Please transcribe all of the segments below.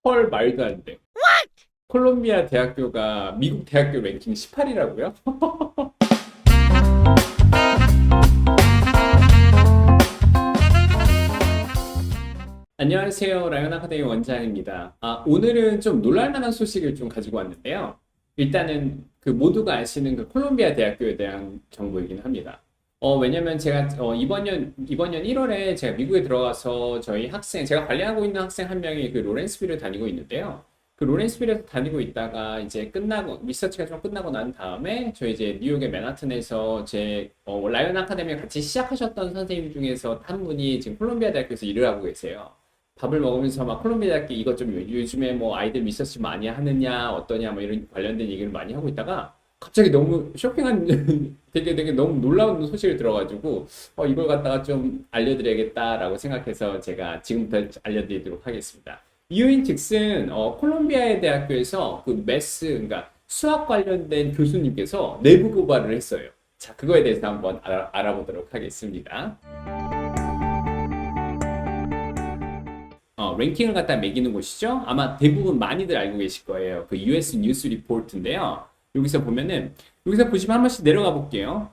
헐, 말도 안 돼. 콜롬비아 대학교가 미국 대학교 랭킹 18이라고요? 안녕하세요. 라이언 아카데미 원장입니다. 오늘은 좀 놀랄만한 소식을 좀 가지고 왔는데요. 일단은 그 모두가 아시는 그 콜롬비아 대학교에 대한 정보이긴 합니다. 왜냐면 제가 이번 년 1월에 제가 미국에 들어가서 저희 학생, 제가 관리하고 있는 학생 한 명이 그 로렌스빌을 다니고 있는데요. 그 로렌스빌에서 다니고 있다가 이제 끝나고, 리서치가 좀 끝나고 난 다음에 저희 이제 뉴욕의 맨하튼에서 라이언 아카데미 같이 시작하셨던 선생님 중에서 한 분이 지금 콜롬비아 대학교에서 일을 하고 계세요. 밥을 먹으면서 막 콜롬비아 대학교 이것 좀 요즘에 뭐 아이들 리서치 많이 하느냐 어떠냐 뭐 이런 관련된 얘기를 많이 하고 있다가 갑자기 너무 쇼킹한 되게 너무 놀라운 소식을 들어가지고 이걸 갖다가 좀 알려드려야겠다라고 생각해서 제가 지금부터 알려드리도록 하겠습니다. 이유인 즉슨 콜롬비아의 대학교에서 그 그러니까 수학 관련된 교수님께서 내부 고발을 했어요. 자, 그거에 대해서 한번 알아보도록 하겠습니다. 랭킹을 갖다 매기는 곳이죠. 아마 대부분 많이들 알고 계실 거예요. 그 US 뉴스 리포트인데요. 여기서 보시면 한 번씩 내려가 볼게요.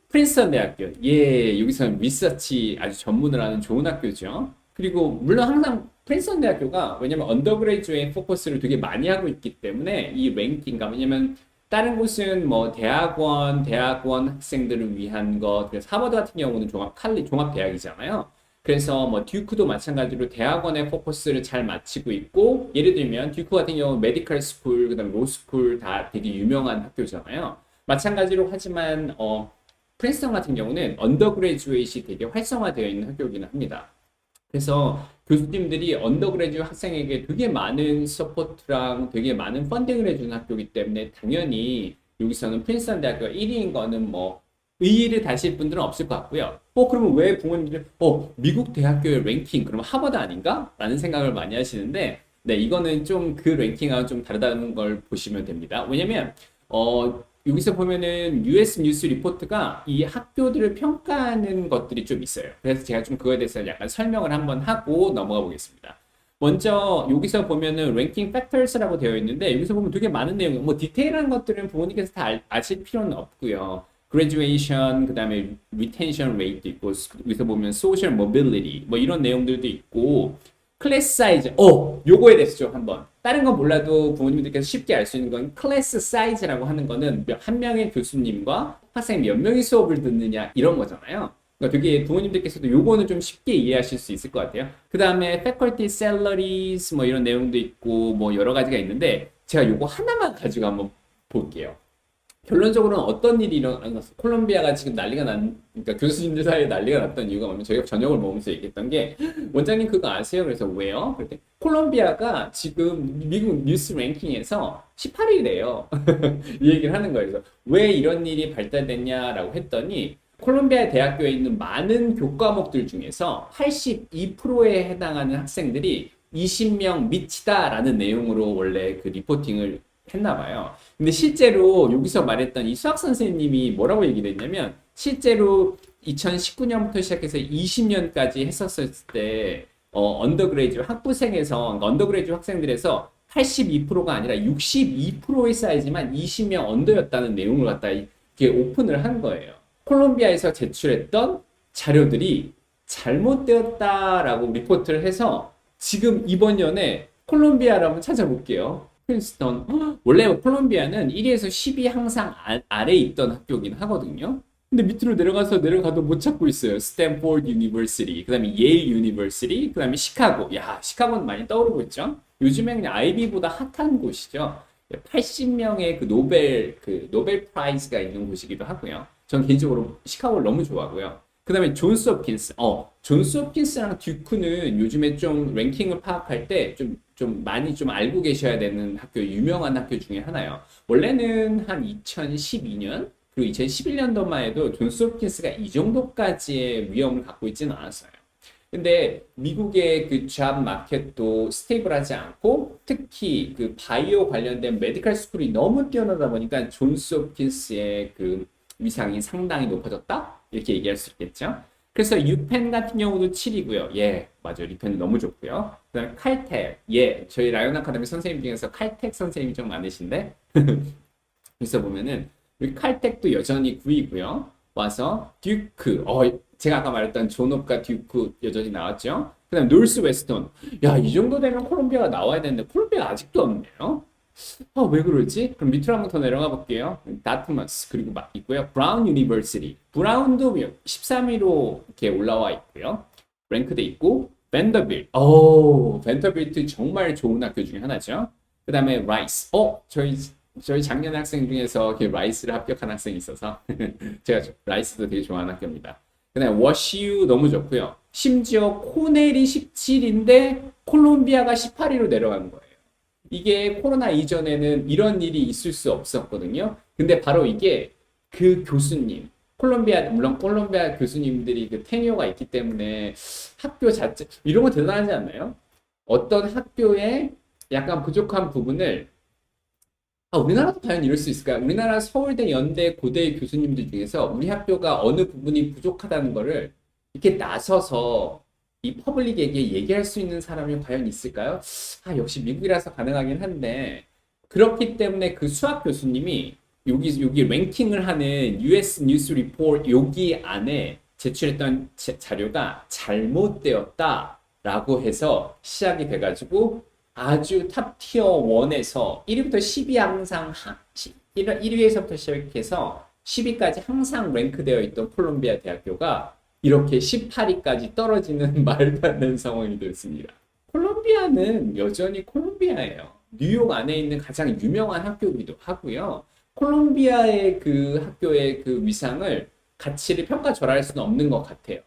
프린스턴 대학교. 예, 여기서는 리서치 아주 전문을 하는 좋은 학교죠. 그리고 물론 항상 프린스턴 대학교가 왜냐면 언더그레이주에 포커스를 되게 많이 하고 있기 때문에 이 랭킹가 왜냐면 다른 곳은 뭐 대학원 학생들을 위한 것, 그래서 하버드 같은 경우는 종합 대학이잖아요. 그래서 뭐 듀크도 마찬가지로 대학원의 포커스를 잘 맞추고 있고 예를 들면 듀크 같은 경우 메디컬 스쿨 그다음 로스쿨 다 되게 유명한 학교잖아요. 마찬가지로 하지만 프린스턴 같은 경우는 언더그레주에이시 되게 활성화되어 있는 학교이긴 합니다. 그래서 교수님들이 언더그레주 학생에게 되게 많은 서포트랑 되게 많은 펀딩을 해주는 학교이기 때문에 당연히 여기서는 프린스턴 대학교가 1위인 거는 뭐 의의를 다실 분들은 없을 것 같고요. 그러면 왜 부모님들이, 미국 대학교의 랭킹, 그러면 하버드 아닌가? 라는 생각을 많이 하시는데, 네, 이거는 좀 그 랭킹하고 좀 다르다는 걸 보시면 됩니다. 왜냐면, 여기서 보면은 US 뉴스 리포트가 이 학교들을 평가하는 것들이 좀 있어요. 그래서 제가 좀 그거에 대해서 약간 설명을 한번 하고 넘어가 보겠습니다. 먼저 여기서 보면은 랭킹 팩터스라고 되어 있는데 여기서 보면 되게 많은 내용, 뭐 디테일한 것들은 부모님께서 다 아실 필요는 없고요. graduation, 그다음에 retention rate도 있고 여기서 보면 social mobility 뭐 이런 내용들도 있고 클래스 사이즈, 요거에 대해서 좀 한번 다른 건 몰라도 부모님들께서 쉽게 알 수 있는 건 클래스 사이즈라고 하는 거는 한 명의 교수님과 학생이 몇 명이 수업을 듣느냐 이런 거잖아요. 그러니까 되게 부모님들께서도 요거는 좀 쉽게 이해하실 수 있을 것 같아요. 그 다음에 faculty salaries 뭐 이런 내용도 있고 뭐 여러 가지가 있는데 제가 요거 하나만 가지고 한번 볼게요. 결론적으로는 어떤 일이 일어났어? 콜롬비아가 지금 그러니까 교수님들 사이에 난리가 났던 이유가 뭐냐면 저희가 저녁을 먹으면서 얘기했던 게 원장님 그거 아세요? 그래서 왜요? 그랬더니 콜롬비아가 지금 미국 뉴스 랭킹에서 18위래요. 이 얘기를 하는 거예요. 그래서 왜 이런 일이 발달됐냐라고 했더니 콜롬비아 대학교에 있는 많은 교과목들 중에서 82%에 해당하는 학생들이 20명 미치다라는 내용으로 원래 그 리포팅을 했나 봐요. 근데 실제로 여기서 말했던 이 수학 선생님이 뭐라고 얘기를 했냐면 실제로 2019년부터 시작해서 20년까지 했었을 때 언더그레이드 학부생에서 그러니까 언더그레이드 학생들에서 82%가 아니라 62%의 사이즈만 20명 언더였다는 내용을 갖다 이렇게 오픈을 한 거예요. 콜롬비아에서 제출했던 자료들이 잘못되었다라고 리포트를 해서 지금 이번 년에 콜롬비아를 한번 찾아볼게요. 프린스턴. 원래 콜롬비아는 1위에서 10위 항상 아래에 있던 학교긴 하거든요. 근데 밑으로 내려가도 못 찾고 있어요. 스탠포드 유니버시티, 그 다음에 예일 유니버시티, 그 다음에 시카고. 야, 시카고는 많이 떠오르고 있죠. 요즘에 그냥 아이비보다 핫한 곳이죠. 80명의 그 노벨 프라이즈가 있는 곳이기도 하고요. 전 개인적으로 시카고를 너무 좋아하고요. 그 다음에 존스 홉킨스. 존스 홉킨스랑 듀크는 요즘에 좀 랭킹을 파악할 때 좀 많이 좀 알고 계셔야 되는 유명한 학교 중에 하나예요. 원래는 한 2012년, 그리고 2011년도만 해도 존스 홉킨스가 이 정도까지의 위험을 갖고 있지는 않았어요. 근데 미국의 그 잡 마켓도 스테이블하지 않고 특히 그 바이오 관련된 메디컬 스쿨이 너무 뛰어나다 보니까 존스 홉킨스의 그 위상이 상당히 높아졌다? 이렇게 얘기할 수 있겠죠. 그래서 유펜 같은 경우도 7이고요. 예, 맞아요. 유펜은 너무 좋고요. 그다음에 칼텍. 예, 저희 라이온 아카데미 선생님 중에서 칼텍 선생님이 좀 많으신데 그래서 보면은 여기 칼텍도 여전히 9이고요. 와서 듀크. 제가 아까 말했던 존옵과 듀크 여전히 나왔죠. 그다음 노스 웨스턴. 야, 이 정도 되면 콜롬비아가 나와야 되는데 콜롬비아가 아직도 없네요. 왜 그러지? 그럼 밑으로 한번 더 내려가 볼게요. 다트머스 그리고 막 있고요. 브라운 유니버시티. 브라운도 13위로 이렇게 올라와 있고요. 랭크돼 있고 벤더빌. 벤더빌트 정말 좋은 학교 중에 하나죠. 그다음에 라이스. 저희 작년 학생 중에서 이렇게 라이스를 합격한 학생이 있어서 제가 라이스도 되게 좋아하는 학교입니다. 그다음에 워시유 너무 좋고요. 심지어 코넬이 17인데 콜롬비아가 18위로 내려간 거예요. 이게 코로나 이전에는 이런 일이 있을 수 없었거든요. 근데 바로 이게 그 교수님, 물론 콜롬비아 교수님들이 그 테니어가 있기 때문에 학교 자체, 이런 거 대단하지 않나요? 어떤 학교에 약간 부족한 부분을 우리나라도 과연 이럴 수 있을까요? 우리나라 서울대, 연대, 고대 교수님들 중에서 우리 학교가 어느 부분이 부족하다는 거를 이렇게 나서서 이 퍼블릭에게 얘기할 수 있는 사람이 과연 있을까요? 역시 미국이라서 가능하긴 한데 그렇기 때문에 그 수학 교수님이 여기 랭킹을 하는 US 뉴스 리포트 여기 안에 제출했던 자료가 잘못되었다라고 해서 시작이 돼가지고 아주 탑 티어 1에서 1위부터 10위 항상 1위에서부터 시작해서 10위까지 항상 랭크되어 있던 콜롬비아 대학교가 이렇게 18위까지 떨어지는 말도 안 되는 상황이 됐습니다. 콜롬비아는 여전히 콜롬비아예요. 뉴욕 안에 있는 가장 유명한 학교이기도 하고요. 콜롬비아의 그 학교의 그 위상을 가치를 평가절하할 수는 없는 것 같아요.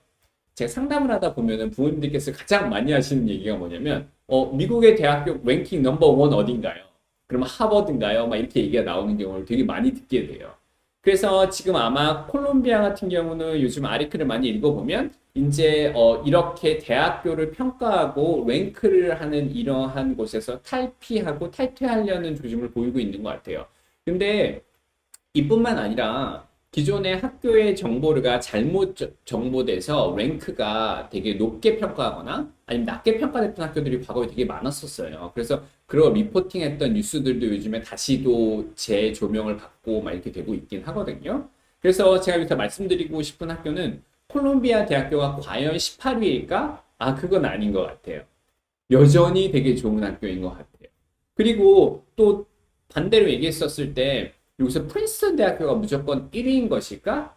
제가 상담을 하다 보면은 부모님들께서 가장 많이 하시는 얘기가 뭐냐면 미국의 대학교 랭킹 넘버 1 어딘가요? 그러면 하버드인가요? 막 이렇게 얘기가 나오는 경우를 되게 많이 듣게 돼요. 그래서 지금 아마 콜롬비아 같은 경우는 요즘 아리크를 많이 읽어보면 이제 이렇게 대학교를 평가하고 랭크를 하는 이러한 곳에서 탈피하고 탈퇴하려는 조짐을 보이고 있는 것 같아요. 근데 이뿐만 아니라 기존의 학교의 정보가 잘못 정보돼서 랭크가 되게 높게 평가하거나 아니면 낮게 평가됐던 학교들이 과거에 되게 많았었어요. 그래서 그런 리포팅했던 뉴스들도 요즘에 다시도 재조명을 받고 막 이렇게 되고 있긴 하거든요. 그래서 제가 여기서 말씀드리고 싶은 학교는 콜롬비아 대학교가 과연 18위일까? 그건 아닌 것 같아요. 여전히 되게 좋은 학교인 것 같아요. 그리고 또 반대로 얘기했었을 때 여기서 프린스턴 대학교가 무조건 1위인 것일까?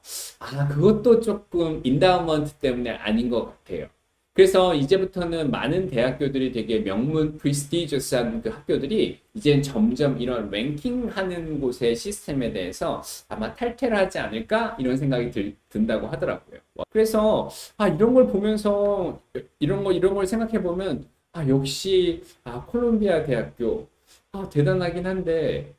그것도 조금 인다우먼트 때문에 아닌 것 같아요. 그래서 이제부터는 많은 대학교들이 되게 명문 프리스티저스한 그 학교들이 이제 점점 이런 랭킹하는 곳의 시스템에 대해서 아마 탈퇴를 하지 않을까 이런 생각이 든다고 하더라고요. 그래서 이런 걸 보면서 이런 걸 생각해 보면 역시 콜롬비아 대학교 대단하긴 한데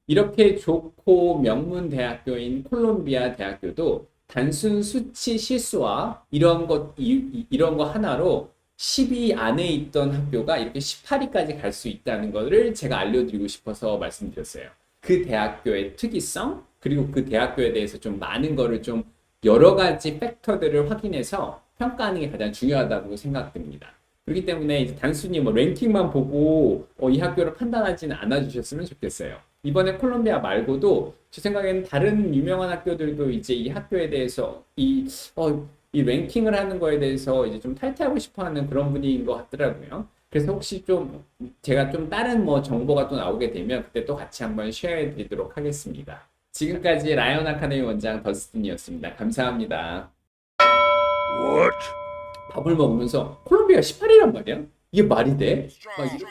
이렇게 좋고 명문 대학교인 콜롬비아 대학교도 단순 수치 실수와 이런 거 하나로 10위 안에 있던 학교가 이렇게 18위까지 갈 수 있다는 것을 제가 알려드리고 싶어서 말씀드렸어요. 그 대학교의 특이성, 그리고 그 대학교에 대해서 좀 많은 거를 좀 여러 가지 팩터들을 확인해서 평가하는 게 가장 중요하다고 생각됩니다. 그렇기 때문에 이제 단순히 랭킹만 보고 이 학교를 판단하지는 않아 주셨으면 좋겠어요. 이번에 콜롬비아 말고도 제 생각에는 다른 유명한 학교들도 이제 이 학교에 대해서 이 랭킹을 하는 거에 대해서 이제 좀 탈퇴하고 싶어 하는 그런 분위기인 것 같더라고요. 그래서 혹시 좀 제가 좀 다른 정보가 또 나오게 되면 그때 또 같이 한번 쉐어해 드리도록 하겠습니다. 지금까지 라이온 아카데미 원장 더스틴이었습니다. 감사합니다. What? 밥을 먹으면서 콜롬비아 18위란 말이야? 이게 말이 돼? 막 이런...